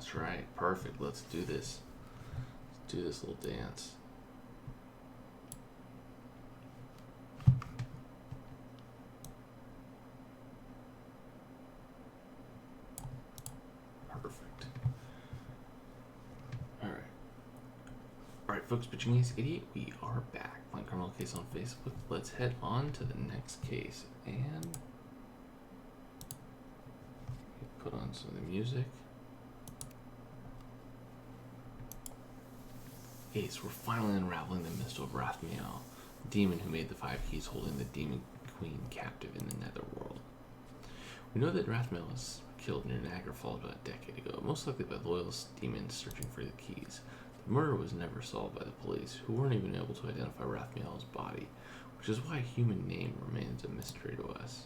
That's right. Perfect. Let's do this. Let's do this little dance. Perfect. Alright. Alright, folks, Pochinki's Idiot, we are back. Playing Criminal Case on Facebook. Let's head on to the next case. And put on some of the music. Ace, we're finally unraveling the mystery of Rathmiel, the demon who made the 5 keys holding the demon queen captive in the netherworld. We know that Rathmiel was killed near Niagara Falls about a decade ago, most likely by loyalist demons searching for the keys. The murder was never solved by the police, who weren't even able to identify Rathmiel's body, which is why a human name remains a mystery to us.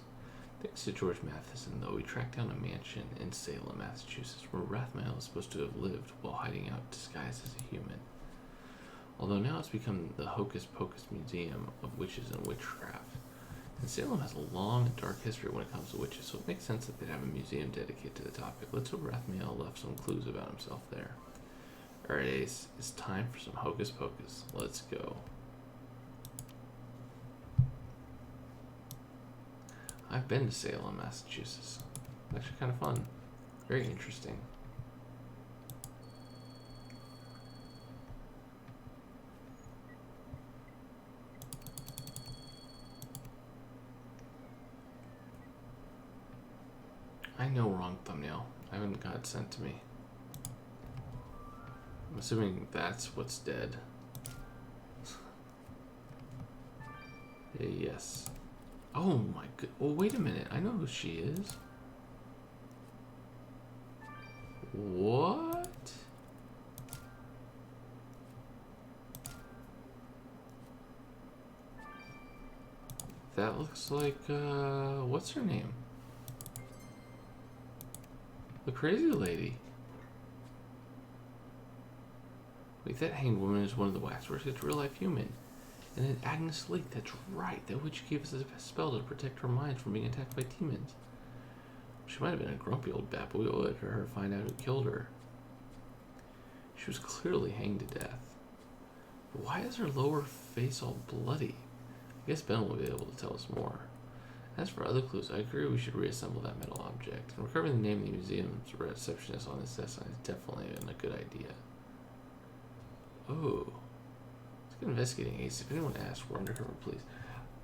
Thanks to George Matheson, though, we tracked down a mansion in Salem, Massachusetts, where Rathmiel is supposed to have lived while hiding out disguised as a human. Although now it's become the Hocus Pocus Museum of Witches and Witchcraft. And Salem has a long and dark history when it comes to witches, so it makes sense that they'd have a museum dedicated to the topic. Let's hope Rathmiel left some clues about himself there. Alright, Ace, it's time for some Hocus Pocus. Let's go. I've been to Salem, Massachusetts. It's actually kind of fun. Very interesting. I know, wrong thumbnail. I haven't got it sent to me. I'm assuming that's what's dead. Yes. Oh my god. Oh, wait a minute. I know who she is. What? That looks like, what's her name? The crazy lady. Wait, that hanged woman is one of the waxworks. It's a real-life human. And then Agnes Lake, that's right. That witch gave us a spell to protect our minds from being attacked by demons. She might have been a grumpy old bat, but we owe it to her to find out who killed her. She was clearly hanged to death. But why is her lower face all bloody? I guess Ben will be able to tell us more. As for other clues, I agree we should reassemble that metal object. And recovering the name of the museum's receptionist on this desk is definitely a good idea. Oh. Let's get investigating, Ace. If anyone asks, we're undercover police.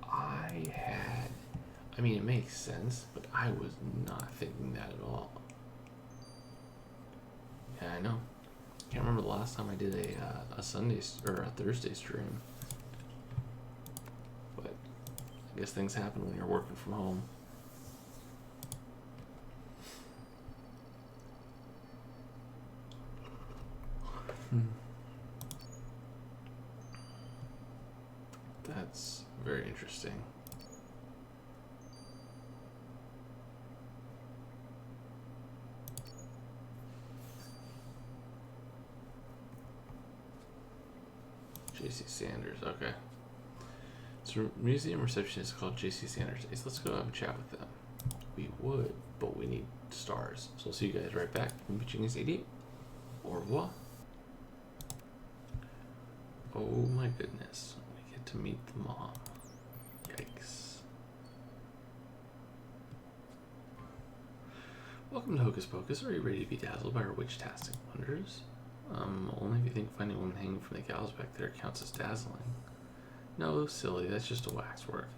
I mean, it makes sense, but I was not thinking that at all. Yeah, I know. Can't remember the last time I did a Sunday or a Thursday stream. But I guess things happen when you're working from home. That's very interesting. J.C. Sanders, okay. So museum receptionist called J.C. Sanders. Let's go have a chat with them. We would, but we need stars. So I'll see you guys right back from Pochinki's Idiot. Au revoir. Oh my goodness. We get to meet the mom. Yikes. Welcome to Hocus Pocus. Are you ready to be dazzled by our witch-tastic wonders? Only if you think finding a woman hanging from the gallows back there counts as dazzling. No, silly, that's just a waxwork.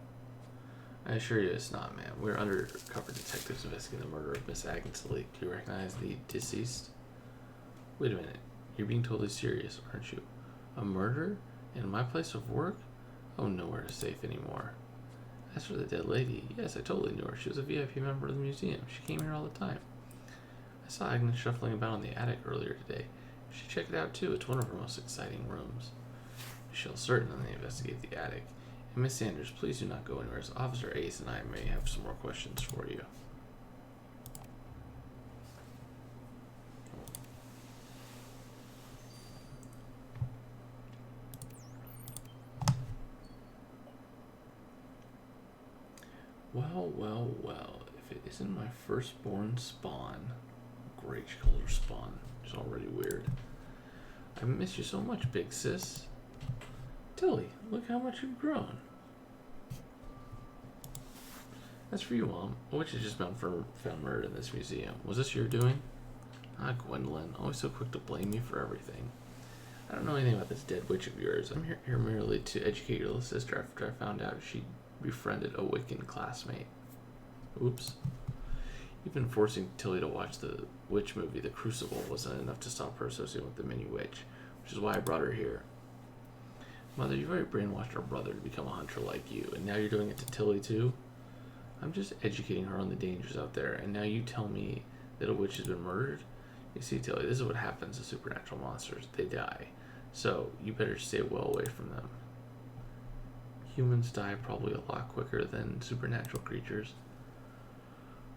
I assure you it's not, ma'am. We're undercover detectives investigating the murder of Miss Agnes Lake. Do you recognize the deceased? Wait a minute. You're being totally serious, aren't you? A murder? In my place of work? Oh, nowhere is safe anymore. As for the dead lady, yes, I totally knew her. She was a VIP member of the museum. She came here all the time. I saw Agnes shuffling about in the attic earlier today. You should check it out too. It's one of her most exciting rooms. We shall certainly investigate the attic. And Miss Sanders, please do not go anywhere, as Officer Ace and I may have some more questions for you. Well, well, well. If it isn't my firstborn spawn, great, she calls her spawn. It's already weird. I miss you so much, big sis. Tilly, look how much you've grown. That's for you, Mom. A witch has just found murdered in this museum. Was this your doing? Ah, Gwendolyn, always so quick to blame me for everything. I don't know anything about this dead witch of yours. I'm here merely to educate your little sister after I found out she befriended a Wiccan classmate. Oops. Even forcing Tilly to watch the witch movie, The Crucible, wasn't enough to stop her associating with the mini witch, which is why I brought her here. Mother, you've already brainwashed our brother to become a hunter like you, and now you're doing it to Tilly too? I'm just educating her on the dangers out there, and now you tell me that a witch has been murdered? You see, Tilly, this is what happens to supernatural monsters. They die. So, you better stay well away from them. Humans die probably a lot quicker than supernatural creatures.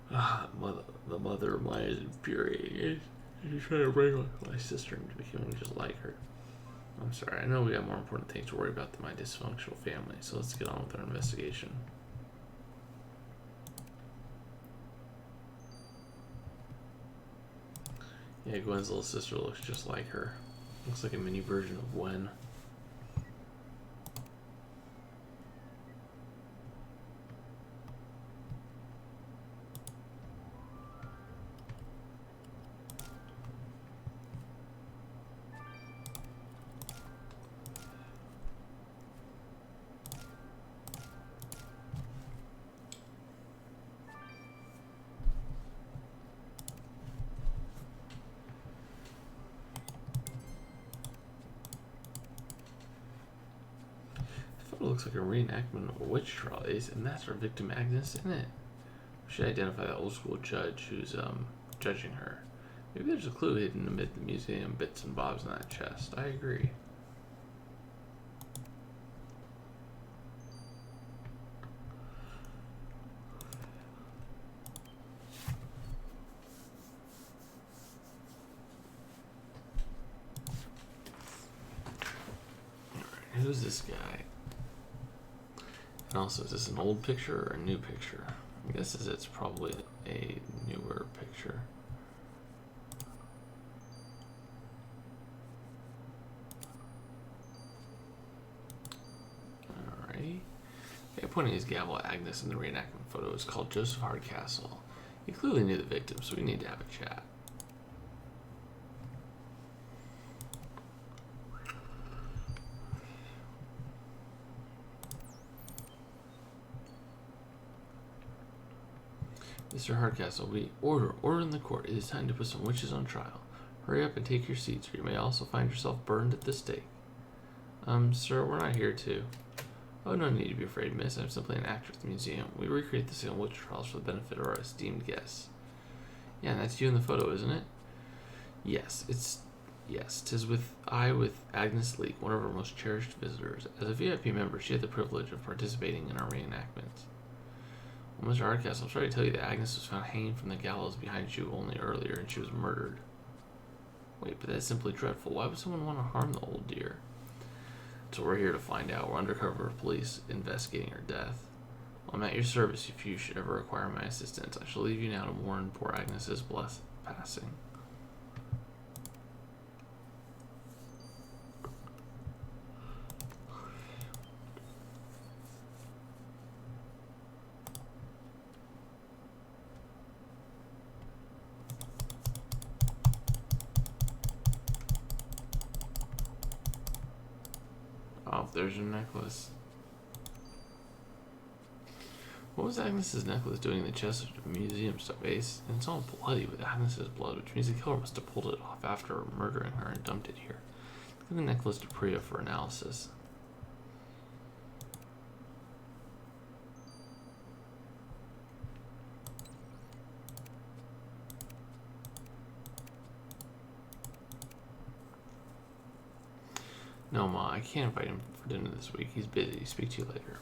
The mother of mine is infuriating. She's trying to bring my sister into becoming just like her. I'm sorry, I know we got more important things to worry about than my dysfunctional family, so let's get on with our investigation. Yeah, Gwen's little sister looks just like her. Looks like a mini version of Gwen. Looks like a reenactment of a witch trial, and that's our victim Agnes in it. We should identify the old school judge who's judging her. Maybe there's a clue hidden amid the museum bits and bobs in that chest. I agree. Alright, who's this guy? And also, is this an old picture or a new picture? I guess it's probably a newer picture. Alrighty. Okay, pointing his gavel at Agnes in the reenactment photo is called Joseph Hardcastle. He clearly knew the victim, so we need to have a chat. Mr. Hardcastle, we order in the court. It is time to put some witches on trial. Hurry up and take your seats, or you may also find yourself burned at the stake. Sir, we're not here to... Oh, no need to be afraid, miss. I'm simply an actor at the museum. We recreate the same witch trials for the benefit of our esteemed guests. Yeah, and that's you in the photo, isn't it? Yes, tis with Agnes Leak, one of our most cherished visitors. As a VIP member, she had the privilege of participating in our reenactments. Well, Mr. Hardcastle, I'm sorry to tell you that Agnes was found hanging from the gallows behind you only earlier, and she was murdered. Wait, but that's simply dreadful. Why would someone want to harm the old dear? So we're here to find out. We're undercover police investigating her death. Well, I'm at your service if you should ever require my assistance. I shall leave you now to mourn poor Agnes's blessed passing. Oh, there's your necklace. What was Agnes's necklace doing in the chest of the museum stuff, Ace? And it's all bloody with Agnes's blood, which means the killer must have pulled it off after murdering her and dumped it here. Give the necklace to Priya for analysis. No, Ma, I can't invite him for dinner this week. He's busy. Speak to you later.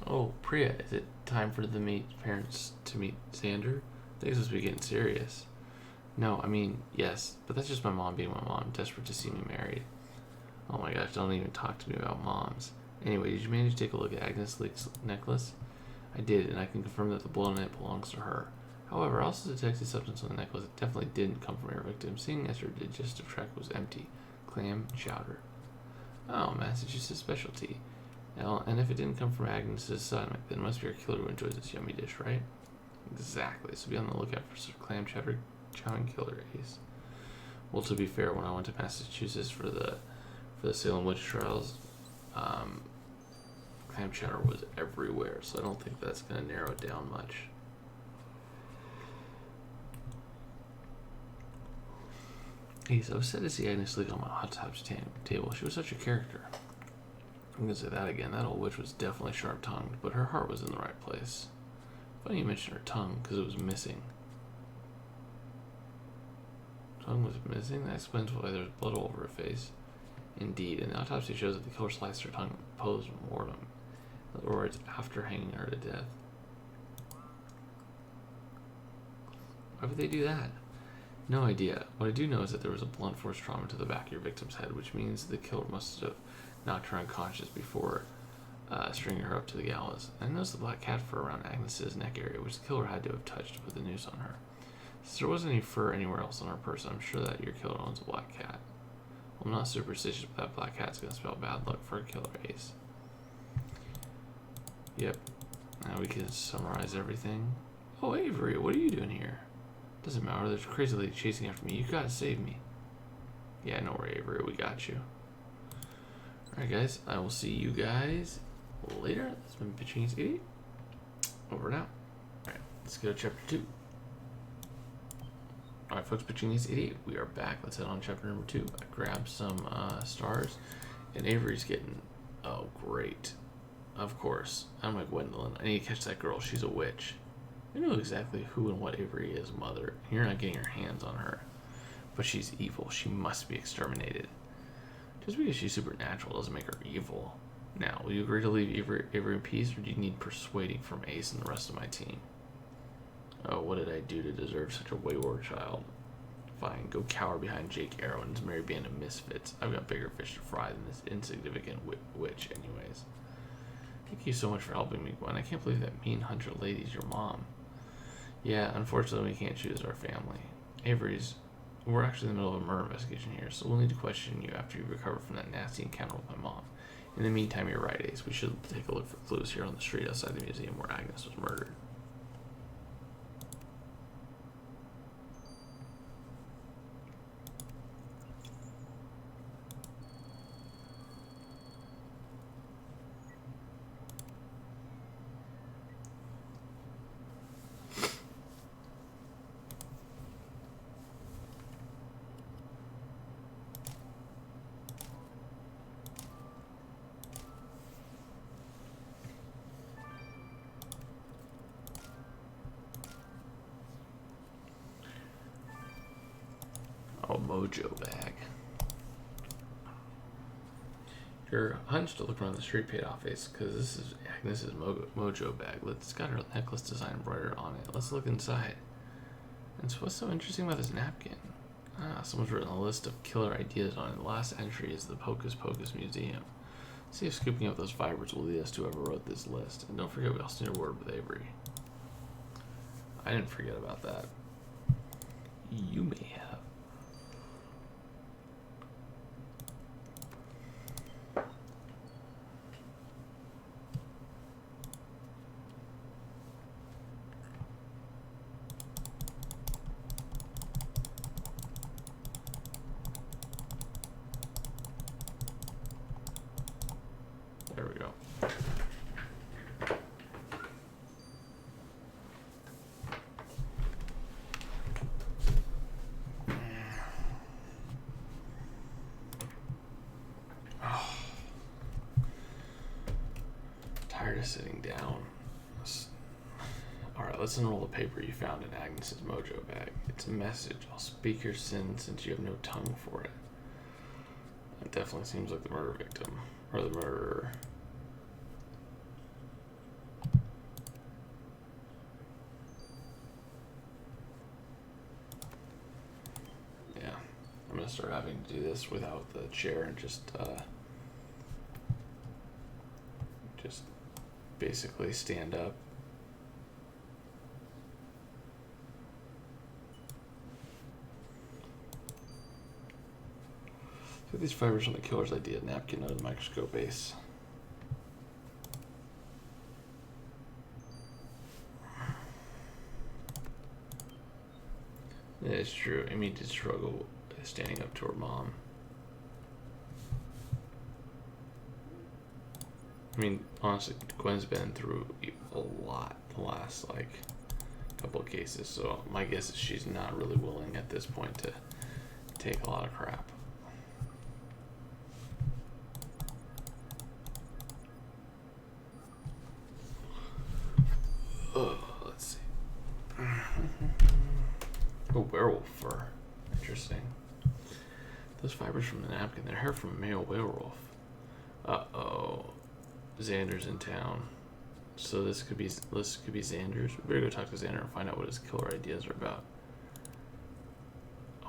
Oh, Priya, is it time for the parents to meet Xander? Things must be getting serious. No, I mean, yes, but that's just my mom being my mom, desperate to see me married. Oh my gosh, don't even talk to me about moms. Anyway, did you manage to take a look at Agnes Leak's necklace? I did, and I can confirm that the blood on it belongs to her. However, I also detected substance on the necklace that definitely didn't come from her victim, seeing as her digestive tract was empty. Clam chowder. Oh, Massachusetts specialty. Well, and if it didn't come from Agnes's stomach, then it must be our killer who enjoys this yummy dish, right? Exactly. So be on the lookout for some clam chowder chowing killer, Ace. Well, to be fair, when I went to Massachusetts for the Salem witch trials, clam chowder was everywhere, so I don't think that's going to narrow it down much. Ace, I was sad to see Agnes leak on my hot tubs table. She was such a character. I'm going to say that again. That old witch was definitely sharp-tongued, but her heart was in the right place. Funny you mentioned her tongue, because it was missing. Tongue was missing? That explains why there's blood all over her face. Indeed, and the autopsy shows that the killer sliced her tongue post-mortem. In other words, after hanging her to death. Why would they do that? No idea. What I do know is that there was a blunt force trauma to the back of your victim's head, which means the killer must have knocked her unconscious before stringing her up to the gallows. I noticed the black cat fur around Agnes's neck area, which the killer had to have touched to put the noose on her. Since there wasn't any fur anywhere else on her person, I'm sure that your killer owns a black cat. Well, I'm not superstitious, but that black cat's gonna spell bad luck for a killer, Ace. Yep. Now we can summarize everything. Oh, Avery, what are you doing here? Doesn't matter, there's a crazy lady chasing after me. You gotta save me. Yeah, no worry, Avery, we got you. Alright, guys, I will see you guys later. This has been Pitching's Idiot. Over now. Alright, let's go to chapter 2. Alright, folks, Pitching's Idiot, we are back. Let's head on to chapter number 2. I grabbed some stars, and Avery's getting. Oh, great. Of course. I'm like Gwendolyn. I need to catch that girl. She's a witch. I know exactly who and what Avery is, Mother. You're not getting your hands on her. But she's evil. She must be exterminated. Just because she's supernatural doesn't make her evil. Now, will you agree to leave Avery in peace, or do you need persuading from Ace and the rest of my team? Oh, what did I do to deserve such a wayward child? Fine, go cower behind Jake Arrow and his merry band of misfits. I've got bigger fish to fry than this insignificant witch anyways. Thank you so much for helping me, Gwen. I can't believe that mean hunter lady's your mom. Yeah, unfortunately we can't choose our family. We're actually in the middle of a murder investigation here, so we'll need to question you after you recover from that nasty encounter with my mom. In the meantime, you're right, Ace. We should take a look for clues here on the street outside the museum where Agnes was murdered. Oh, mojo bag. Your hunch to look around the street paid off, Ace, because this is Agnes's mojo bag. It's got her necklace design embroidered on it. Let's look inside. And so what's so interesting about this napkin? Someone's written a list of killer ideas on it. The last entry is the Pocus Museum. See if scooping up those fibers will lead us to whoever wrote this list. And don't forget, we also need a word with Avery. I didn't forget about that. You may have. There we go. Oh. Tired of sitting down. Alright, let's unroll the paper you found in Agnes's mojo bag. It's a message. I'll speak your sin since you have no tongue for it. That definitely seems like the murder victim. Or the murderer. Yeah. I'm gonna start having to do this without the chair and just basically stand up. Look at these fibers from the killer's idea. Napkin under the microscope base. Yeah, it's true. Amy did struggle standing up to her mom. I mean, honestly, Gwen's been through a lot the last, like, couple of cases, so my guess is she's not really willing at this point to take a lot of crap. Let's see. Oh, werewolf fur. Interesting. Those fibers from the napkin, they're hair from a male werewolf. Uh-oh. Xander's in town. So this could be Xander's. We better go talk to Xander and find out what his killer ideas are about.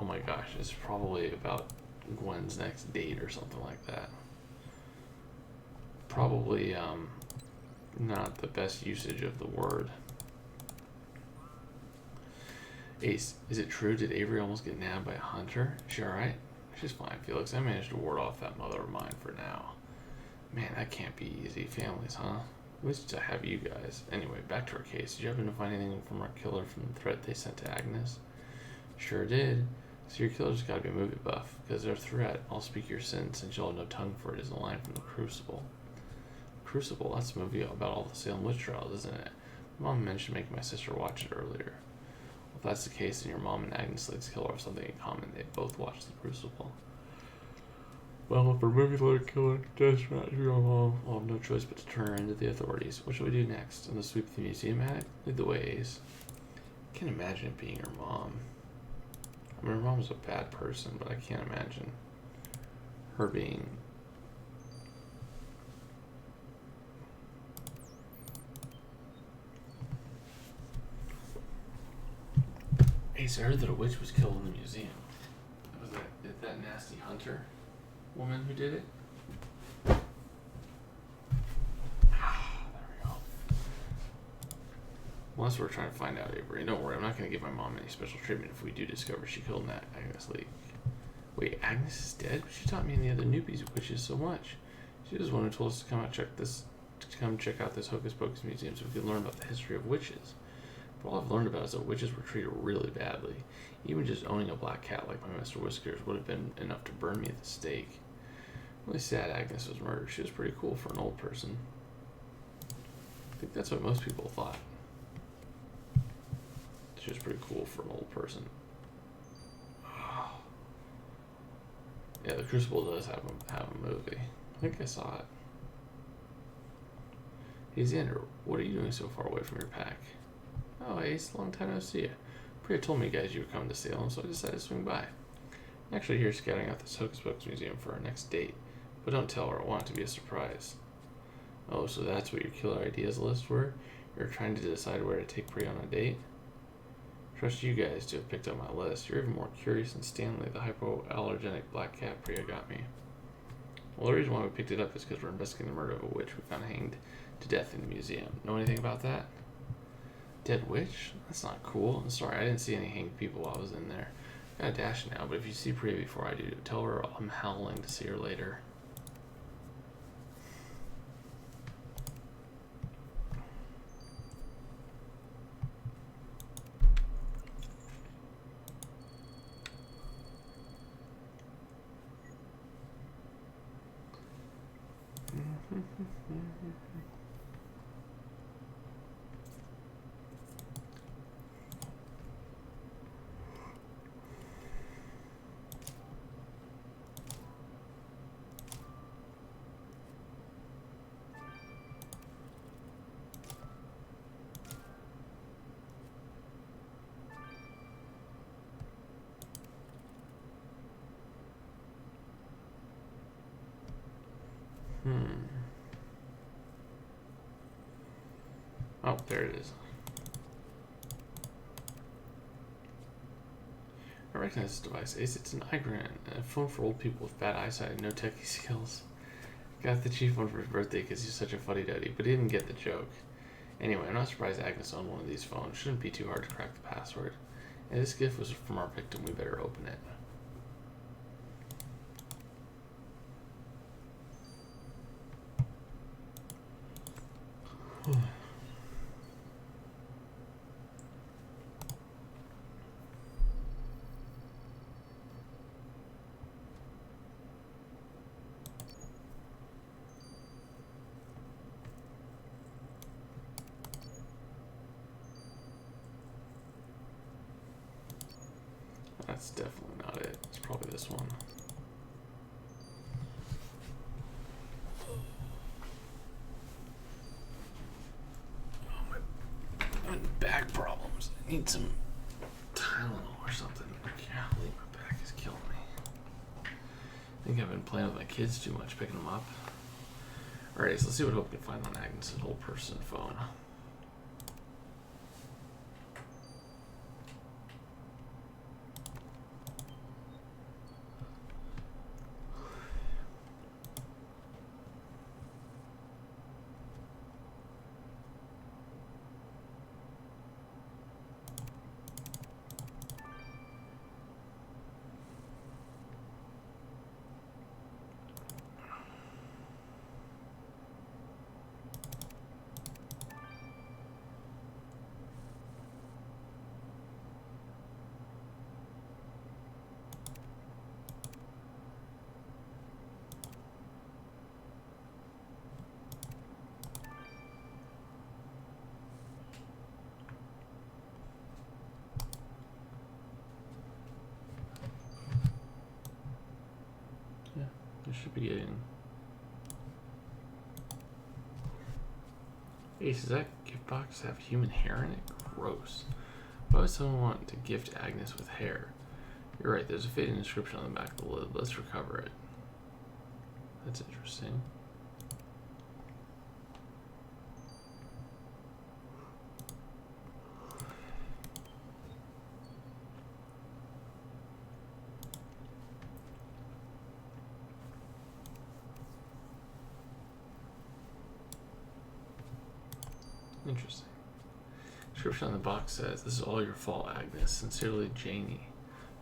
Oh my gosh, it's probably about Gwen's next date or something like that. Probably not the best usage of the word. Ace, is it true? Did Avery almost get nabbed by a hunter? Is she alright? She's fine, Felix. I managed to ward off that mother of mine for now. Man, that can't be easy. Families, huh? At least to have you guys. Anyway, back to our case. Did you happen to find anything from our killer from the threat they sent to Agnes? Sure did. So your killer's got to be a movie buff, because their threat, I'll speak your sin since you'll have no tongue for it, is a line from The Crucible. Crucible? That's a movie about all the Salem witch trials, isn't it? Mom mentioned making my sister watch it earlier. Well, if that's the case, then your mom and Agnes Lake's killer have something in common. They both watched The Crucible. Well, if our movie killer does not your mom, I'll have no choice but to turn her into the authorities. What shall we do next? And the sweep the museum attic? Lead the way, Ace. I can't imagine it being her mom. I mean, her mom's a bad person, but I can't imagine her being... Ace, I heard that a witch was killed in the museum. Was that nasty hunter woman who did it? There we go. Well, that's what we're trying to find out, Avery. Don't worry, I'm not going to give my mom any special treatment if we do discover she killed Agnes Lake. Wait, Agnes is dead? She taught me and the other newbies witches so much. She was the one who told us to come out check out this Hocus Pocus museum so we could learn about the history of witches. But all I've learned about is that witches were treated really badly. Even just owning a black cat like my Mr. Whiskers would have been enough to burn me at the stake. Really sad Agnes was murdered. She was pretty cool for an old person. I think that's what most people thought. She was pretty cool for an old person. Yeah, The Crucible does have a movie. I think I saw it. Hey Xander, what are you doing so far away from your pack? Oh, Ace, long time no see you. Priya told me guys you were coming to Salem, so I decided to swing by. I'm actually here scouting out this Hocus Pocus museum for our next date, but don't tell her, I want it to be a surprise. Oh, so that's what your killer ideas list were? You're trying to decide where to take Priya on a date? Trust you guys to have picked up my list. You're even more curious than Stanley, the hypoallergenic black cat Priya got me. Well, the reason why we picked it up is because we're investigating the murder of a witch we found hanged to death in the museum. Know anything about that? Dead witch? That's not cool. I'm sorry, I didn't see any hanged people while I was in there. I gotta dash now, but if you see Priya before I do, tell her I'm howling to see her later. Oh, there it is. I recognize this device. Ace, it's an iGran, a phone for old people with bad eyesight and no techie skills. Got the chief one for his birthday because he's such a fuddy-duddy, but he didn't get the joke. Anyway, I'm not surprised Agnes owned one of these phones. Shouldn't be too hard to crack the password. And this gift was from our victim. We better open it. That's definitely not it. It's probably this one. I'm having back problems. I need some Tylenol or something. Golly, my back is killing me. I think I've been playing with my kids too much, picking them up. Alright, so let's see what Hope can find on Agnes's whole person phone. Should be getting. Ace, does that gift box have human hair in it? Gross. Why would someone want to gift Agnes with hair? You're right, there's a faded inscription on the back of the lid. Let's recover it. That's interesting. Interesting. Description on the box says, "This is all your fault, Agnes. Sincerely, Janie."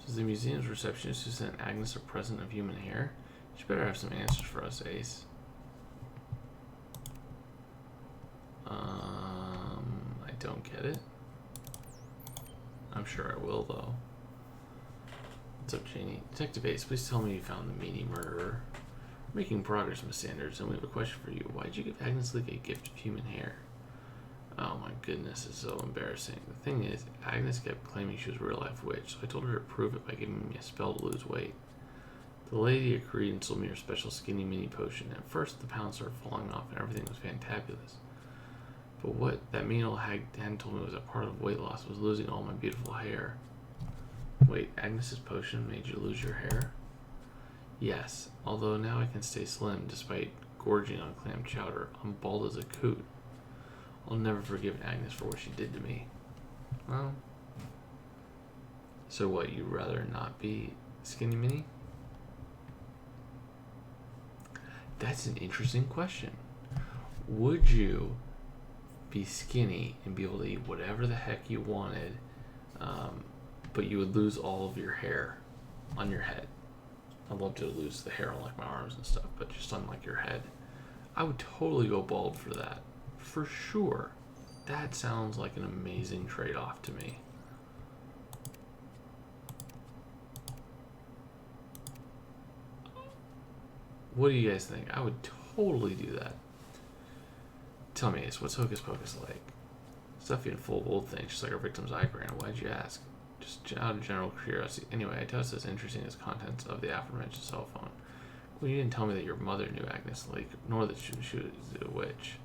Says the museum's receptionist who sent Agnes a present of human hair. She better have some answers for us, Ace. I don't get it. I'm sure I will, though. What's up, Janie? Detective Ace, please tell me you found the meaty murderer. We're making progress, Miss Sanders, and we have a question for you. Why did you give Agnes Leak a gift of human hair? Oh my goodness, it's so embarrassing. The thing is, Agnes kept claiming she was a real-life witch, so I told her to prove it by giving me a spell to lose weight. The lady agreed and sold me her special skinny mini potion. At first, the pounds started falling off and everything was fantabulous. But what that mean old hag hadn't told me was that part of weight loss was losing all my beautiful hair. Wait, Agnes's potion made you lose your hair? Yes, although now I can stay slim despite gorging on clam chowder. I'm bald as a coot. I'll never forgive Agnes for what she did to me. Well, so what, you'd rather not be skinny mini? That's an interesting question. Would you be skinny and be able to eat whatever the heck you wanted, but you would lose all of your hair on your head? I'd love to lose the hair on like my arms and stuff, but just on like your head. I would totally go bald for that. For sure. That sounds like an amazing trade-off to me. What do you guys think? I would totally do that. Tell me, Ace, what's Hocus Pocus like? Stuffy and full of old things, just like our victim's eye grant. Why'd you ask? Just out of general curiosity. Anyway, I doubt it's as interesting as contents of the aforementioned cell phone. Well, you didn't tell me that your mother knew Agnes Lake, nor that she was a witch.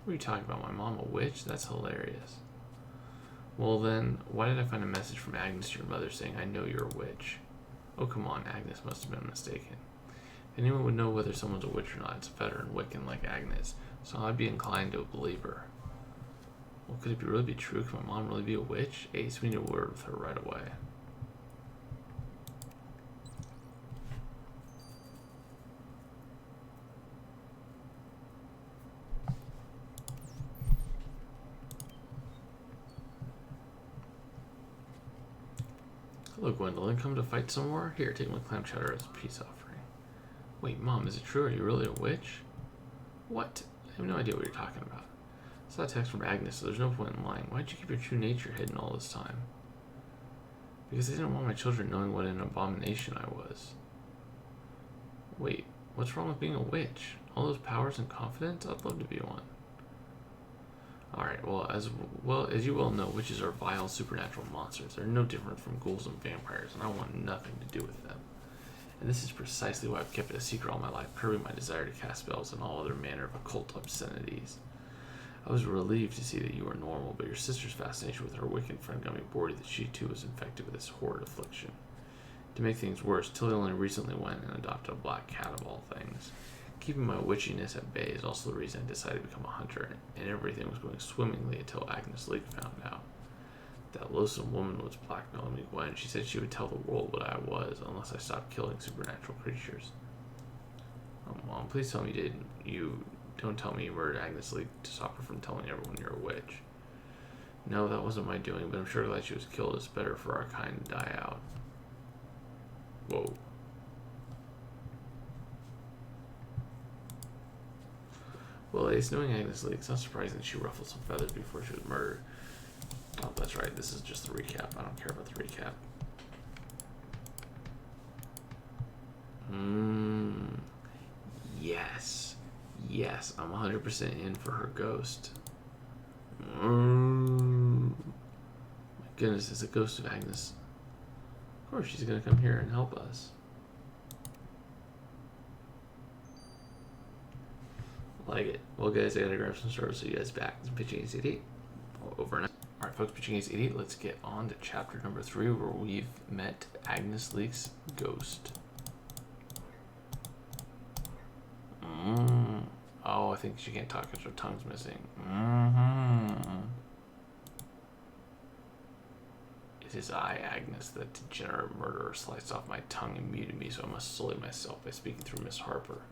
What are you talking about? My mom a witch? That's hilarious. Well then, why did I find a message from Agnes to your mother saying, "I know you're a witch"? Oh, come on, Agnes must have been mistaken. If anyone would know whether someone's a witch or not, it's a veteran Wiccan like Agnes, so I'd be inclined to believe her. Well, could it really be true? Could my mom really be a witch? Ace, we need a word with her right away. Hello, Gwendolyn. Come to fight some more? Here, take my clam chowder as a peace offering. Wait, Mom, is it true? Are you really a witch? What? I have no idea what you're talking about. I saw a text from Agnes, so there's no point in lying. Why'd you keep your true nature hidden all this time? Because I didn't want my children knowing what an abomination I was. Wait, what's wrong with being a witch? All those powers and confidence? I'd love to be one. Alright, well as you well know, witches are vile supernatural monsters. They're no different from ghouls and vampires, and I want nothing to do with them. And this is precisely why I've kept it a secret all my life, curbing my desire to cast spells and all other manner of occult obscenities. I was relieved to see that you were normal, but your sister's fascination with her wicked friend got me worried that she too was infected with this horrid affliction. To make things worse, Tilly only recently went and adopted a black cat of all things. Keeping my witchiness at bay is also the reason I decided to become a hunter, and everything was going swimmingly until Agnes Leak found out. That loathsome woman was blackmailing me, Gwen. She said she would tell the world what I was unless I stopped killing supernatural creatures. Oh, Mom, please tell me you don't tell me you murdered Agnes Leak to stop her from telling everyone you're a witch. No, that wasn't my doing, but I'm sure glad she was killed. It's better for our kind to die out. Whoa. Well, Ace, knowing Agnes Leak, it's not surprising she ruffled some feathers before she was murdered. Oh, that's right. This is just the recap. I don't care about the recap. Yes. Yes, I'm 100% in for her ghost. My goodness, it's a ghost of Agnes. Of course, she's going to come here and help us. Like it. Well, guys, I gotta grab some stores, so you guys back. It's Pitching Ace 88. Over and out. Alright, folks, Pitching Ace 88. Let's get on to chapter number 3, where we've met Agnes Leak's ghost. Oh, I think she can't talk because her tongue's missing. It is I, Agnes, that degenerate murderer, sliced off my tongue and muted me, so I must sully myself by speaking through Miss Harper.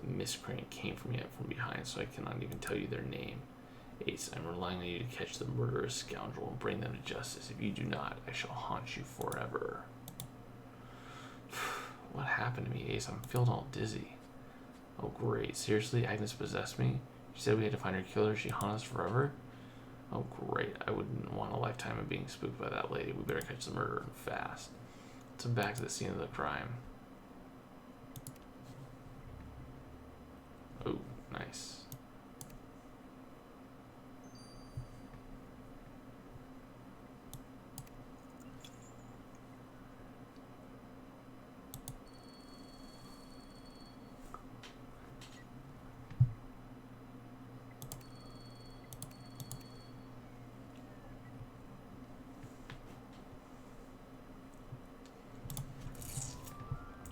The miscreant came for me from behind, so I cannot even tell you their name. Ace, I'm relying on you to catch the murderous scoundrel and bring them to justice. If you do not, I shall haunt you forever. What happened to me, Ace? I'm feeling all dizzy. Oh, great. Seriously? Agnes possessed me? She said we had to find her killer. She haunt us forever? Oh, great. I wouldn't want a lifetime of being spooked by that lady. We better catch the murderer fast. Let's head back to the scene of the crime. Oh, nice.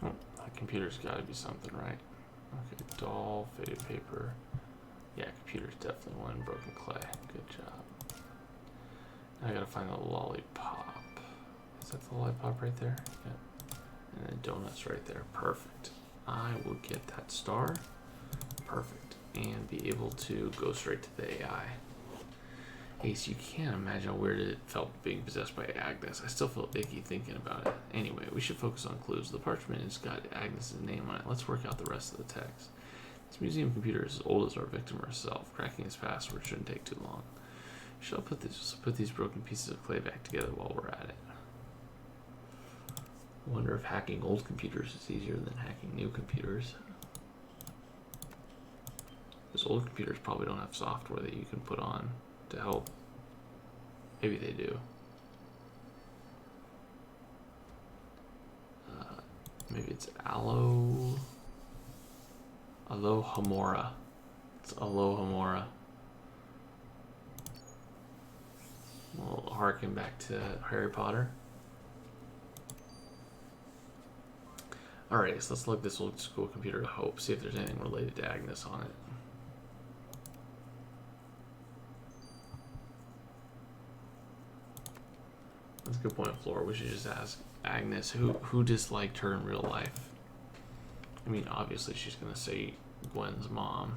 Oh, that computer's got to be something, right? Okay, doll, faded paper. Yeah, computer's definitely one. Broken clay. Good job. Now I gotta find the lollipop. Is that the lollipop right there? Yeah. And then donuts right there. Perfect. I will get that star. Perfect. And be able to go straight to the AI. Ace, you can't imagine how weird it felt being possessed by Agnes. I still feel icky thinking about it. Anyway, we should focus on clues. The parchment has got Agnes' name on it. Let's work out the rest of the text. This museum computer is as old as our victim herself. Cracking his password shouldn't take too long. Shall put these broken pieces of clay back together while we're at it. I wonder if hacking old computers is easier than hacking new computers. Because old computers probably don't have software that you can put on to help. Maybe they do. Maybe it's Alohomora. It's Alohomora. We'll harken back to Harry Potter. Alright, so let's look this old school computer to Hope, see if there's anything related to Agnes on it. That's a good point, Flora. We should just ask Agnes who disliked her in real life. I mean, obviously she's gonna say Gwen's mom.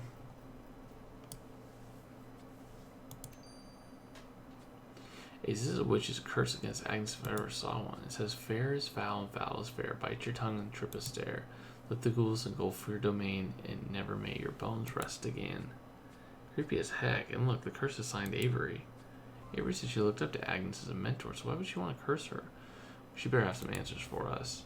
This is a witch's curse against Agnes if I ever saw one. It says, fair is foul and foul is fair. Bite your tongue and trip a stare. Let the ghouls engulf your domain and never may your bones rest again. Creepy as heck. And look, the curse is signed Avery. Avery said she looked up to Agnes as a mentor, so why would she want to curse her? She better have some answers for us.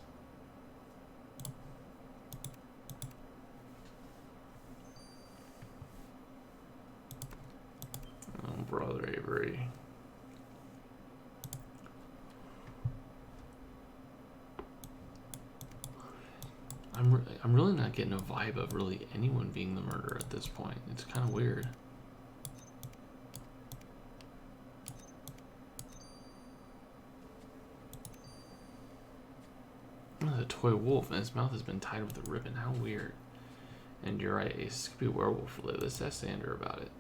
I'm really not getting a vibe of really anyone being the murderer at this point. It's kind of weird. Oh, the toy wolf, and his mouth has been tied with a ribbon. How weird. And you're right, Ace. This could be werewolf related. Let's ask Sander about it.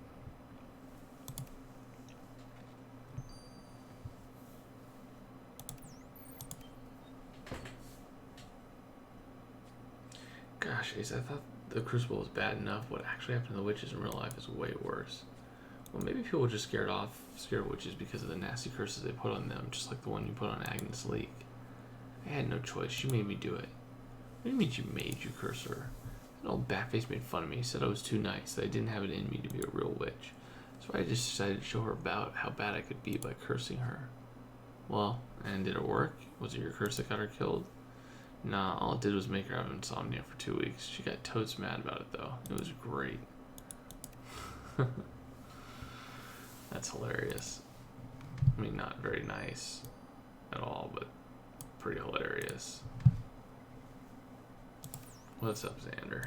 Gosh, Ace, I thought the Crucible was bad enough. What actually happened to the witches in real life is way worse. Well, maybe people were just scared of witches because of the nasty curses they put on them, just like the one you put on Agnes Leak. I had no choice. She made me do it. What do you mean she made you curse her? That old Batface made fun of me. He said I was too nice, that I didn't have it in me to be a real witch. So I just decided to show her about how bad I could be by cursing her. Well, and did it work? Was it your curse that got her killed? Nah, all it did was make her have insomnia for 2 weeks. She got totes mad about it, though. It was great. That's hilarious. I mean, not very nice at all, but pretty hilarious. What's up, Xander?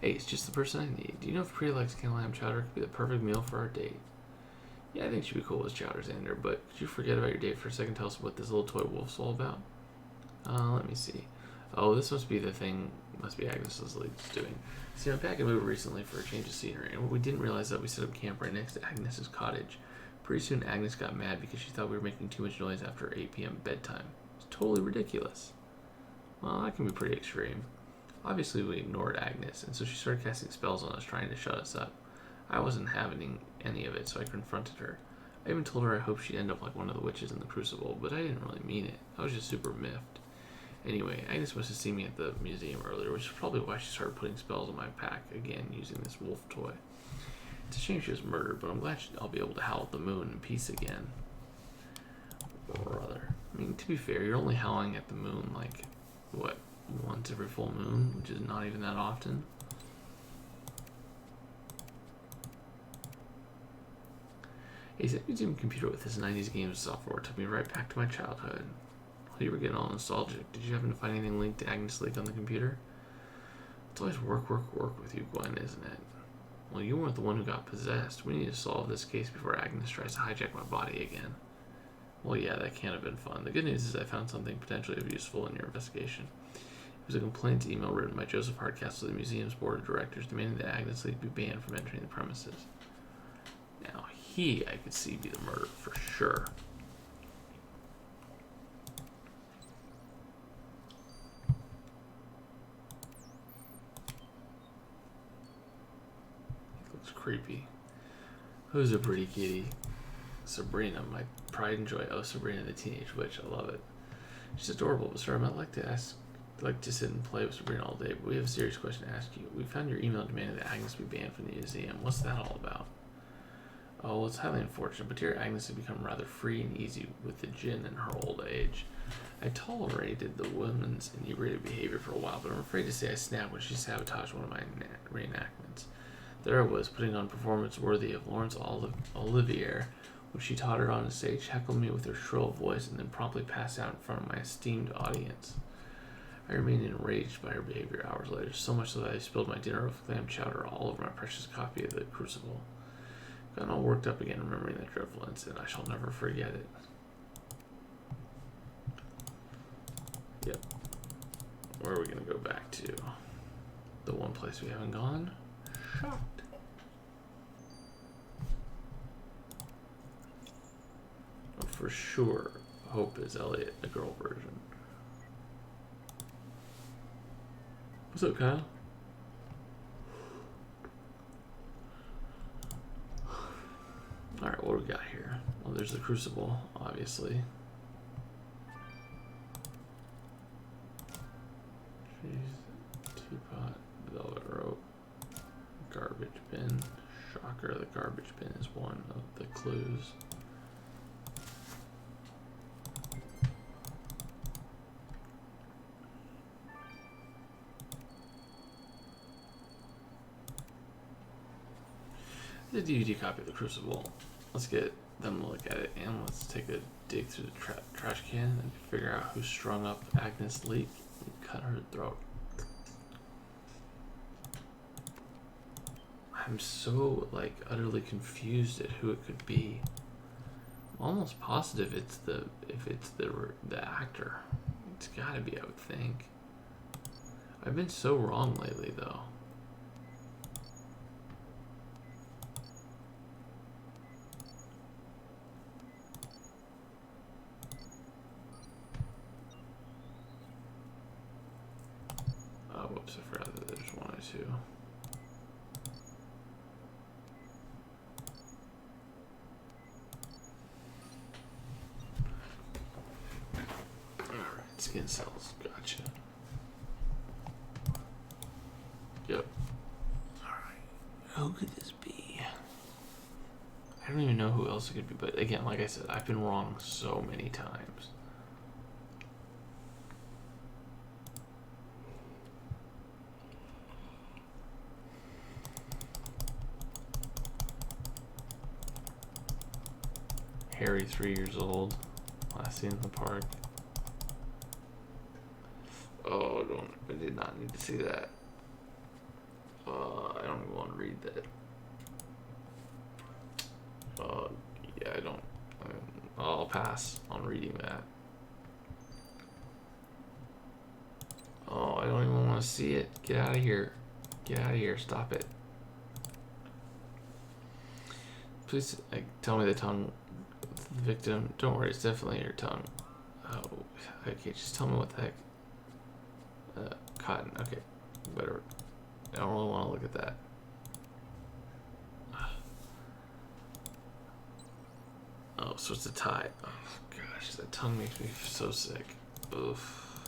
Hey, it's just the person I need. Do you know if Priya likes canned lamb chowder? Could be the perfect meal for our date. Yeah, I think she'd be cool with chowder, Xander, but could you forget about your date for a second? Tell us what this little toy wolf's all about. Let me see. Oh, this must be the thing. Must be Agnes's League's doing. See, I back and moved recently for a change of scenery, and we didn't realize that we set up camp right next to Agnes's cottage. Pretty soon, Agnes got mad because she thought we were making too much noise after 8 p.m. bedtime. It's totally ridiculous. Well, that can be pretty extreme. Obviously, we ignored Agnes, and so she started casting spells on us, trying to shut us up. I wasn't having any of it, so I confronted her. I even told her I hoped she'd end up like one of the witches in the Crucible, but I didn't really mean it. I was just super miffed. Anyway, Agnes must have seen me at the museum earlier, which is probably why she started putting spells on my pack again using this wolf toy. It's a shame she was murdered, but I'm glad I'll be able to howl at the moon in peace again. Brother. I mean, to be fair, you're only howling at the moon like, what, once every full moon, which is not even that often. Hey, that museum computer with his 90s games software took me right back to my childhood. While you were getting all nostalgic, did you happen to find anything linked to Agnes Leak on the computer? It's always work with you, Gwen, isn't it? Well, you weren't the one who got possessed. We need to solve this case before Agnes tries to hijack my body again. Well, yeah, that can't have been fun. The good news is I found something potentially useful in your investigation. It was a complaint email written by Joseph Hardcastle to the museum's board of directors demanding that Agnes Leak be banned from entering the premises. Now, he, I could see, be the murderer for sure. He looks creepy. Who's a pretty kitty? Sabrina, my pride and joy. Oh, Sabrina the Teenage Witch. I love it. She's adorable, but sir, I'd like to sit and play with Sabrina all day, but we have a serious question to ask you. We found your email demanding that Agnes be banned from the museum. What's that all about? Oh, well, it's highly unfortunate, but dear Agnes has become rather free and easy with the djinn in her old age. I tolerated the woman's inebriated behavior for a while, but I'm afraid to say I snapped when she sabotaged one of my reenactments. There I was, putting on a performance worthy of Laurence Olivier, when she tottered on stage, heckled me with her shrill voice, and then promptly passed out in front of my esteemed audience. I remained enraged by her behavior hours later, so much so that I spilled my dinner of clam chowder all over my precious copy of the Crucible. Got all worked up again remembering that dreadful incident. I shall never forget it. Yep. Where are we going to go back to? The one place we haven't gone? Shocked. Oh, for sure, Hope is Elliot, the girl version. What's up, Kyle? Alright, what do we got here? Well, there's the Crucible, obviously. Jeez. Teapot, velvet rope, garbage bin. Shocker, the garbage bin is one of the clues. The DVD copy of the Crucible. Let's get them look at it, and let's take a dig through the trash can and figure out who strung up Agnes Leak and cut her throat. I'm so like utterly confused at who it could be. I'm almost positive it's the actor. It's gotta be, I would think. I've been so wrong lately though. Oh, whoops, I forgot that there's one or two. Alright, skin cells, gotcha. Yep. Alright, who could this be? I don't even know who else it could be, but again, like I said, I've been wrong so many times. Harry, 3 years old, last seen in the park. Oh, I did not need to see that. I don't even want to read that. Yeah, I'll pass on reading that. Oh, I don't even want to see it. Get out of here. Get out of here. Stop it. Please tell me the tongue of the victim. Don't worry, it's definitely your tongue. Oh, okay, just tell me what the heck. Cotton. Okay, whatever. I don't really want to look at that. Oh, so it's a tie. Oh gosh, that tongue makes me so sick. Oof.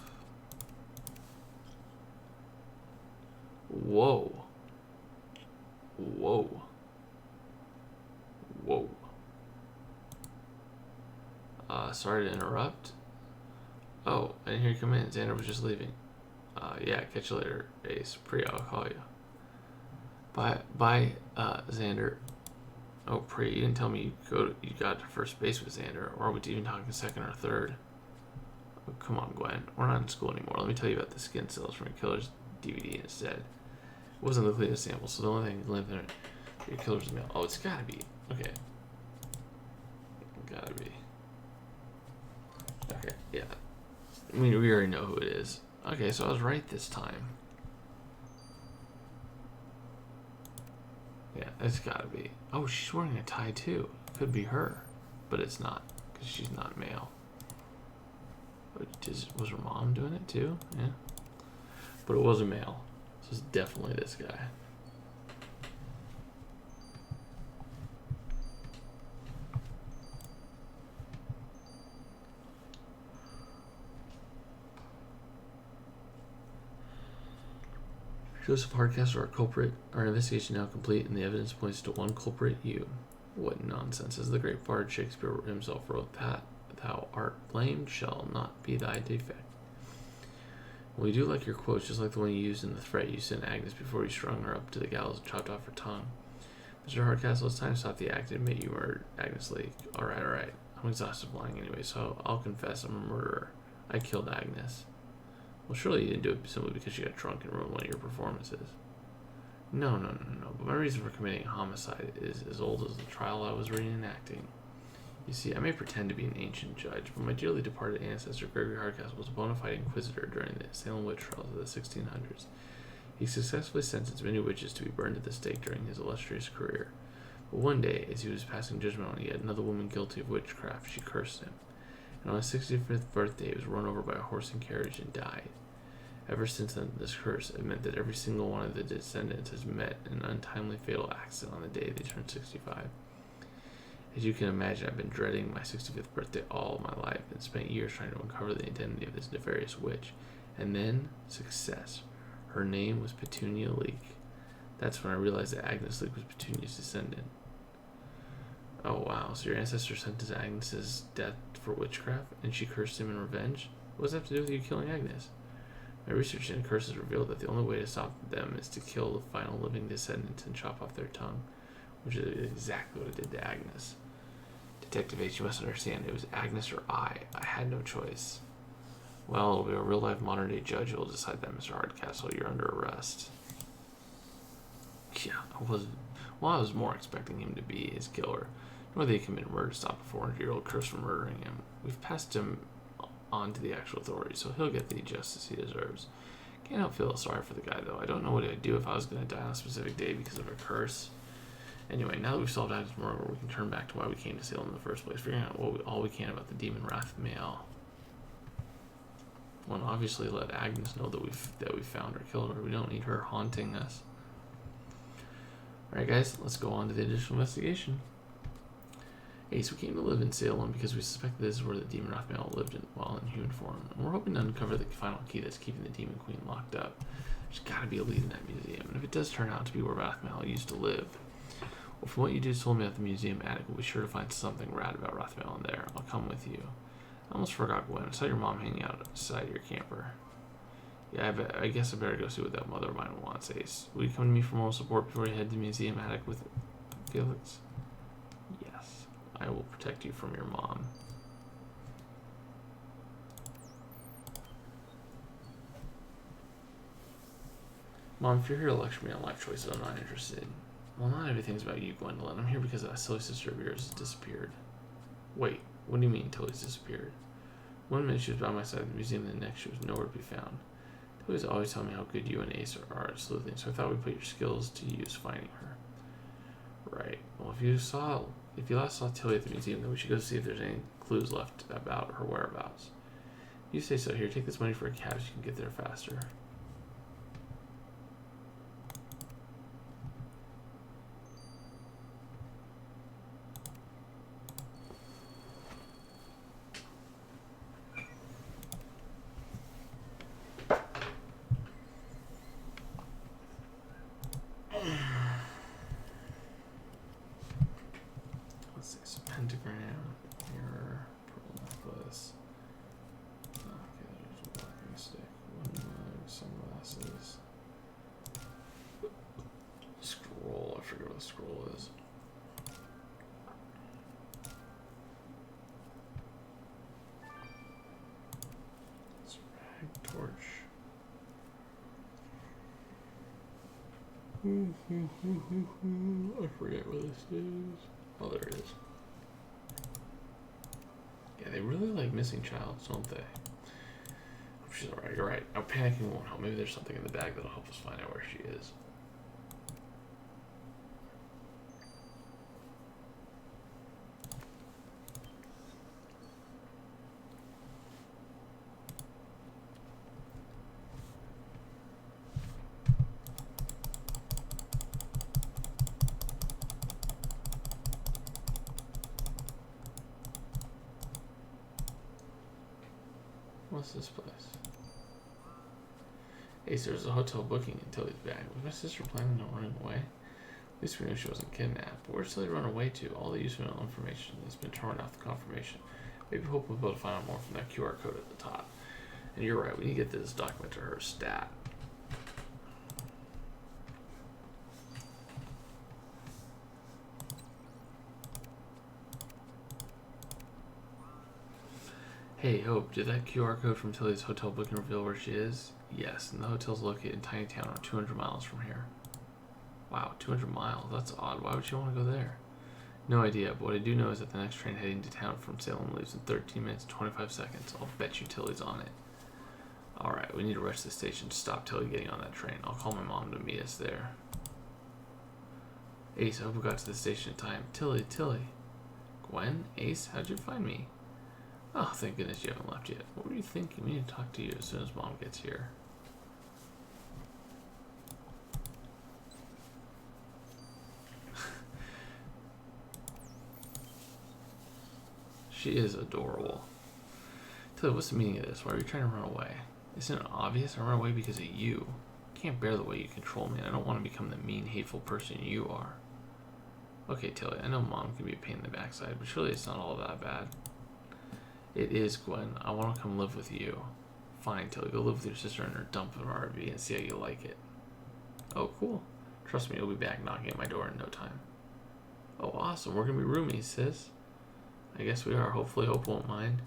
Whoa. Whoa. Whoa. Sorry to interrupt. Oh, I didn't hear you come in. Xander was just leaving. Yeah, catch you later, Ace. Priya, I'll call you. Bye, Xander. Oh, Priya, you didn't tell me you got to first base with Xander, or are we even talking second or third? Oh, come on, Gwen. We're not in school anymore. Let me tell you about the skin cells from your killer's DVD instead. It wasn't the cleanest sample, so the only thing lived in it your killer's mail. Oh, it's gotta be. Okay. Gotta be. Okay, yeah. I mean, we already know who it is. Okay, so I was right this time. Yeah, it's gotta be. Oh, she's wearing a tie too. Could be her, but it's not because she's not male. Was her mom doing it too? Yeah, but it was a male, so it's definitely this guy. Joseph Hardcastle, our culprit. Our investigation now complete, and the evidence points to one culprit, you. What nonsense. As the great bard Shakespeare himself wrote, that thou art blamed shall not be thy defect. We do like your quotes, just like the one you used in the threat you sent Agnes before you strung her up to the gallows and chopped off her tongue. Mr. Hardcastle, it's time to stop the act and admit you murdered Agnes Leak. Alright. I'm exhausted of lying anyway, so I'll confess I'm a murderer. I killed Agnes. Well, surely you didn't do it simply because she got drunk and ruined one of your performances. No. But my reason for committing homicide is as old as the trial I was reading and acting. You see, I may pretend to be an ancient judge, but my dearly departed ancestor Gregory Hardcastle was a bona fide inquisitor during the Salem witch trials of the 1600s. He successfully sentenced many witches to be burned at the stake during his illustrious career. But one day, as he was passing judgment on yet another woman guilty of witchcraft, she cursed him. And on his 65th birthday, he was run over by a horse and carriage and died. Ever since then, this curse has meant that every single one of the descendants has met an untimely fatal accident on the day they turned 65. As you can imagine, I've been dreading my 65th birthday all my life and spent years trying to uncover the identity of this nefarious witch. And then, success. Her name was Petunia Leak. That's when I realized that Agnes Leak was Petunia's descendant. Oh wow, so your ancestor sentenced Agnes's death for witchcraft, and she cursed him in revenge? What does that have to do with you killing Agnes? My research into curses revealed that the only way to stop them is to kill the final living descendants and chop off their tongue, which is exactly what it did to Agnes. To Detective H, you must understand, it was Agnes or I. I had no choice. Well, it'll be a real-life modern-day judge who will decide that, Mr. Hardcastle. You're under arrest. Yeah, I was more expecting him to be his killer. Nor that he committed murder to stop a 400-year-old curse from murdering him. We've passed him on to the actual authorities, so he'll get the justice he deserves. Can't help feel sorry for the guy, though. I don't know what I'd do if I was going to die on a specific day because of a curse. Anyway, now that we've solved Agnes' murder, we can turn back to why we came to Salem in the first place, figuring out all we can about the demon Rathmael. One, obviously let Agnes know that we found her, killed her. We don't need her haunting us. Alright guys, let's go on to the additional investigation. Ace, we came to live in Salem because we suspect this is where the demon Rathmael lived while in human form. And we're hoping to uncover the final key that's keeping the demon queen locked up. There's gotta be a lead in that museum, and if it does turn out to be where Rathmael used to live, well, from what you just told me at the museum attic, we'll be sure to find something rad about Rathmael in there. I'll come with you. I almost forgot, Gwen. I saw your mom hanging out beside your camper. Yeah, I guess I better go see what that mother of mine wants, Ace. Will you come to me for moral support before you head to the museum attic with Felix? Yes. I will protect you from your mom. Mom, if you're here to lecture me on life choices, I'm not interested. Well, not everything's about you, Gwendolyn. I'm here because that silly sister of yours has disappeared. Wait, what do you mean Tilly's disappeared? One minute she was by my side at the museum, and the next she was nowhere to be found. Tilly's always telling me how good you and Ace are at sleuthing, so I thought we'd put your skills to use finding her. Right. Well, if you last saw Tilly at the museum, then we should go see if there's any clues left about her whereabouts. You say so. Here, take this money for a cab so you can get there faster. I forget what this is. Oh, there it is. Yeah, they really like missing childs, don't they? Hope she's alright. You're right. Now panicking won't help. Maybe there's something in the bag that'll help us find out where she is. What's this place? Ace, there's a hotel booking in Tilly's bag. Was my sister planning on running away? At least we knew she wasn't kidnapped. But where's Tilly run away to? All the useful information has been torn off the confirmation. Maybe hope we'll be able to find out more from that QR code at the top. And you're right, we need to get this document to her stat. Hey, Hope, did that QR code from Tilly's hotel booking reveal where she is? Yes, and the hotel's located in Tiny Town, around 200 miles from here. Wow, 200 miles? That's odd. Why would you want to go there? No idea, but what I do know is that the next train heading to town from Salem leaves in 13 minutes and 25 seconds. I'll bet you Tilly's on it. Alright, we need to rush to the station to stop Tilly getting on that train. I'll call my mom to meet us there. Ace, I hope we got to the station in time. Tilly. Gwen? Ace, how'd you find me? Oh, thank goodness you haven't left yet. What were you thinking? We need to talk to you as soon as Mom gets here. She is adorable. Tilly, what's the meaning of this? Why are you trying to run away? Isn't it obvious? I run away because of you. I can't bear the way you control me, and I don't want to become the mean, hateful person you are. Okay, Tilly, I know Mom can be a pain in the backside, but surely it's not all that bad. It is, Gwen. I want to come live with you. Fine, Tilly. Go live with your sister in her dump of an RV and see how you like it. Oh, cool. Trust me, you'll be back knocking at my door in no time. Oh, awesome. We're going to be roomies, sis. I guess we are. Hopefully Hope won't mind.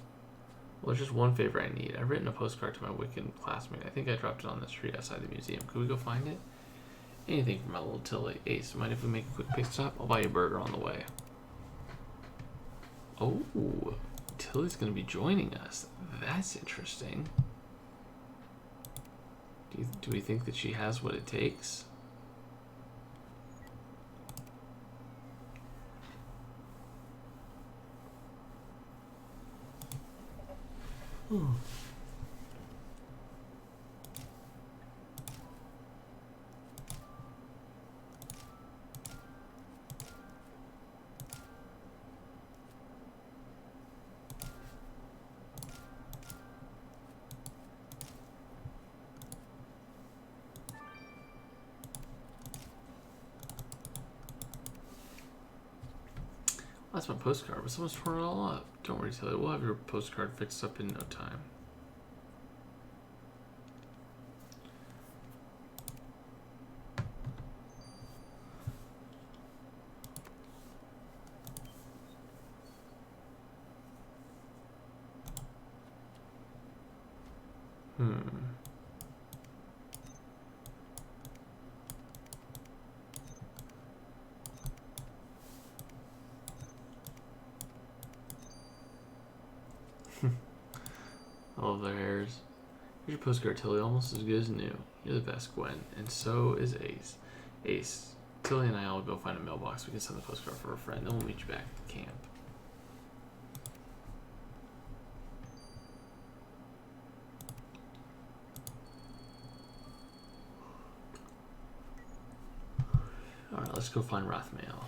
Well, there's just one favor I need. I've written a postcard to my wicked classmate. I think I dropped it on the street outside the museum. Could we go find it? Anything for my little Tilly. Ace, mind if we make a quick pit stop? I'll buy you a burger on the way. Oh, Tilly's going to be joining us. That's interesting. Do we think that she has what it takes? That's my postcard, but someone's torn it all up. Don't worry, Tilly. We'll have your postcard fixed up in no time. I love their hairs. Here's your postcard, Tilly. Almost as good as new. You're the best, Gwen. And so is Ace. Ace, Tilly and I will go find a mailbox. We can send the postcard for a friend. Then we'll meet you back at the camp. Alright, let's go find Rathmael.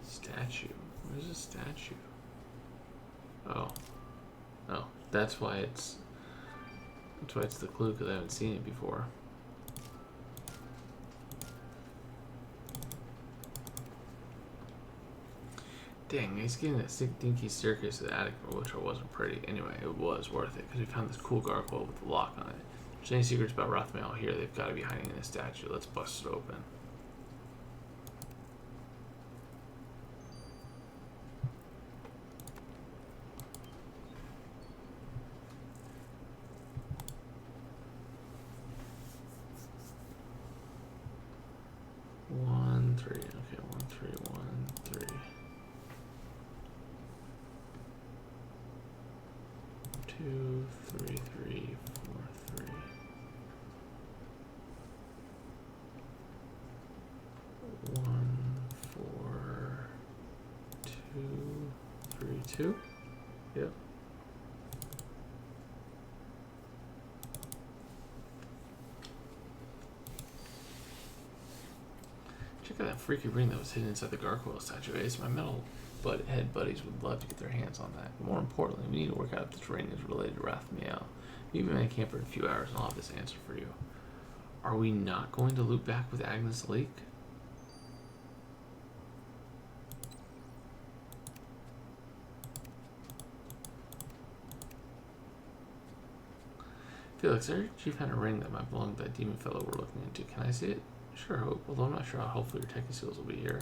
Statue? Where's a statue? Oh. Oh, that's why it's the clue, because I haven't seen it before. Dang, he's getting that stinky staircase to the attic, which wasn't pretty. Anyway, it was worth it, because we found this cool gargoyle with a lock on it. If there's any secrets about Rathmael here, they've got to be hiding in a statue. Let's bust it open. Okay, 1, 3, 1, 3. 2, 3, 3, 4, 3. 1, 4, 2, 3, 2. Yep. Check out that freaky ring that was hidden inside the gargoyle statue. Ace, my metal head buddies would love to get their hands on that. More importantly, we need to work out if this ring is related to Rathmael. We've been at camp for a few hours and I'll have this answer for you. Are we not going to loop back with Agnes Lake? Felix, our chief found a ring that might belong to that demon fellow we're looking into. Can I see it? Sure, Hope. Although I'm not sure how helpful your techie skills will be here.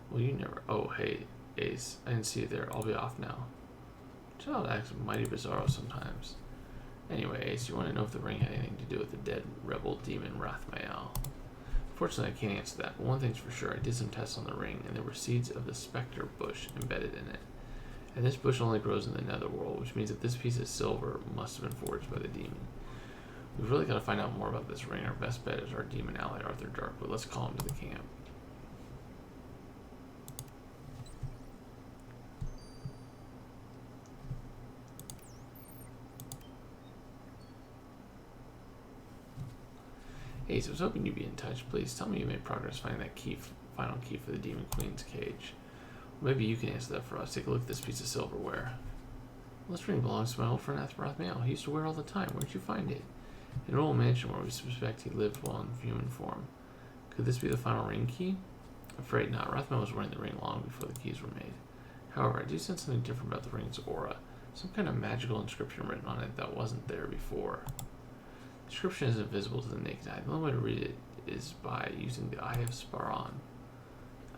Well, you never... Oh, hey, Ace. I didn't see it there. I'll be off now. Child acts mighty bizarro sometimes. Anyway, Ace, you want to know if the ring had anything to do with the dead rebel demon Rathmael? Fortunately, I can't answer that, but one thing's for sure. I did some tests on the ring, and there were seeds of the specter bush embedded in it. And this bush only grows in the netherworld, which means that this piece of silver must have been forged by the demon. We've really got to find out more about this ring. Our best bet is our demon ally, Arthur Darkwood. Let's call him to the camp. Ace, I was hoping you'd be in touch. Please tell me you made progress finding that final key for the Demon Queen's cage. Maybe you can answer that for us. Take a look at this piece of silverware. Well, this ring belongs to my old friend Rathmael. He used to wear it all the time. Where'd you find it? An old mansion where we suspect he lived while in human form. Could this be the final ring key? Afraid not. Rathmel was wearing the ring long before the keys were made. However, I do sense something different about the ring's aura. Some kind of magical inscription written on it that wasn't there before. The inscription isn't visible to the naked eye. The only way to read it is by using the Eye of Sparon.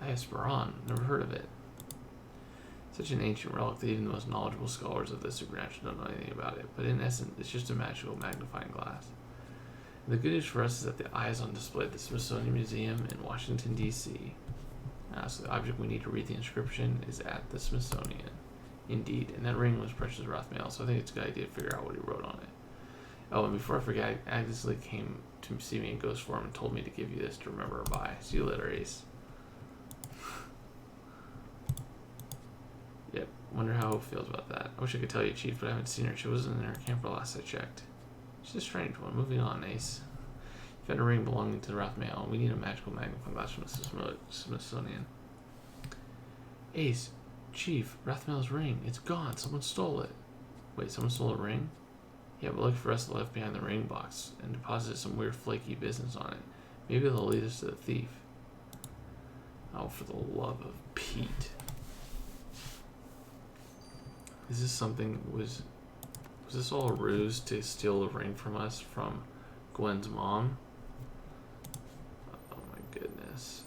Eye of Sparon? Never heard of it. Such an ancient relic that even the most knowledgeable scholars of the supernatural don't know anything about it. But in essence, it's just a magical magnifying glass. And the good news for us is that the eye is on display at the Smithsonian Museum in Washington, D.C. So the object we need to read the inscription is at the Smithsonian. Indeed, and that ring was precious to Rathmel, so I think it's a good idea to figure out what he wrote on it. Oh, and before I forget, Agnes Lee came to see me in ghost form and told me to give you this to remember her by. See you later, Ace. Yep, wonder how Hope feels about that. I wish I could tell you, Chief, but I haven't seen her. She wasn't in her camper last I checked. She's a strange one. Moving on, Ace. You found a ring belonging to the Rathmel, and we need a magical magnifying glass from the Smithsonian. Ace, Chief, Rathmel's ring. It's gone. Someone stole it. Wait, someone stole a ring? Yeah, but look for us left behind the ring box and deposited some weird flaky business on it. Maybe they'll lead us to the thief. Oh, for the love of Pete. Is this something, was this all a ruse to steal the ring from us from Gwen's mom? Oh my goodness.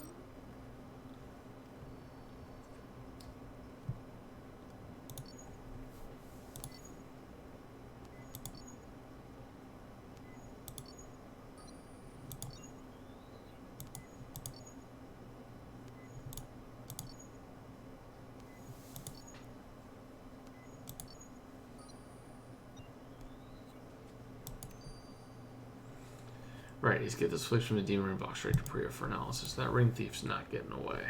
Right, he's get this flick from the demon ring box straight to Priya for analysis. That ring thief's not getting away.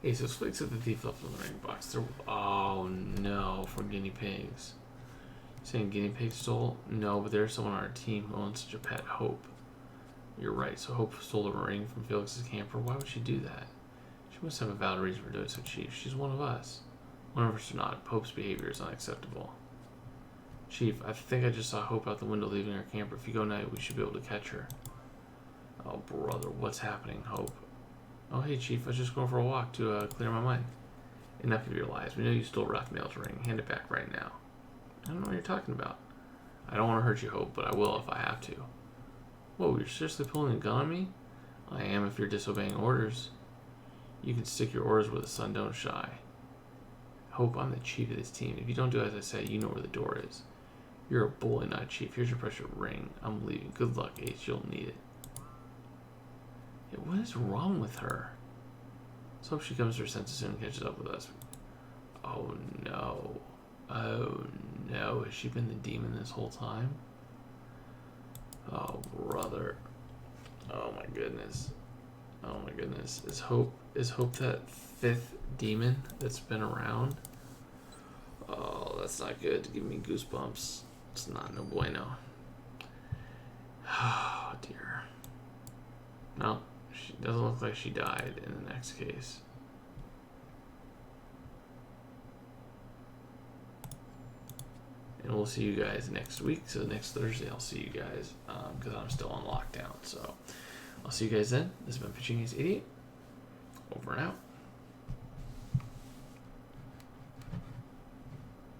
Ace says flicks at the thief left in the ring box. Oh no, for guinea pigs. Saying guinea pig stole? No, but there's someone on our team who owns such a pet, Hope. You're right, so Hope stole a ring from Felix's camper. Why would she do that? She must have a valid reason for doing so, Chief. She's one of us. One of us or not, Hope's behavior is unacceptable. Chief, I think I just saw Hope out the window leaving her camper. If you go night, we should be able to catch her. Oh, brother, what's happening, Hope? Oh, hey, Chief, I was just going for a walk to clear my mind. Enough of your lies. We know you stole Rathmel's ring. Hand it back right now. I don't know what you're talking about. I don't want to hurt you, Hope, but I will if I have to. Whoa, you're seriously pulling a gun on me? I am if you're disobeying orders. You can stick your orders where the sun don't shine. Hope, I'm the chief of this team. If you don't do as I say, you know where the door is. You're a bully, not a chief. Here's your precious ring. I'm leaving. Good luck, Ace. You'll need it. Yeah, what is wrong with her? Let's hope she comes to her senses soon and catches up with us. Oh no. Oh no. Has she been the demon this whole time? Oh, brother. Oh my goodness. Oh my goodness. Is Hope that fifth demon that's been around? Oh, that's not good. Give me goosebumps. It's not no bueno. Oh dear. No, she doesn't look like she died in the next case. And we'll see you guys next week. So next Thursday, I'll see you guys because I'm still on lockdown. So I'll see you guys then. This has been Pitching Ace 88. Over and out.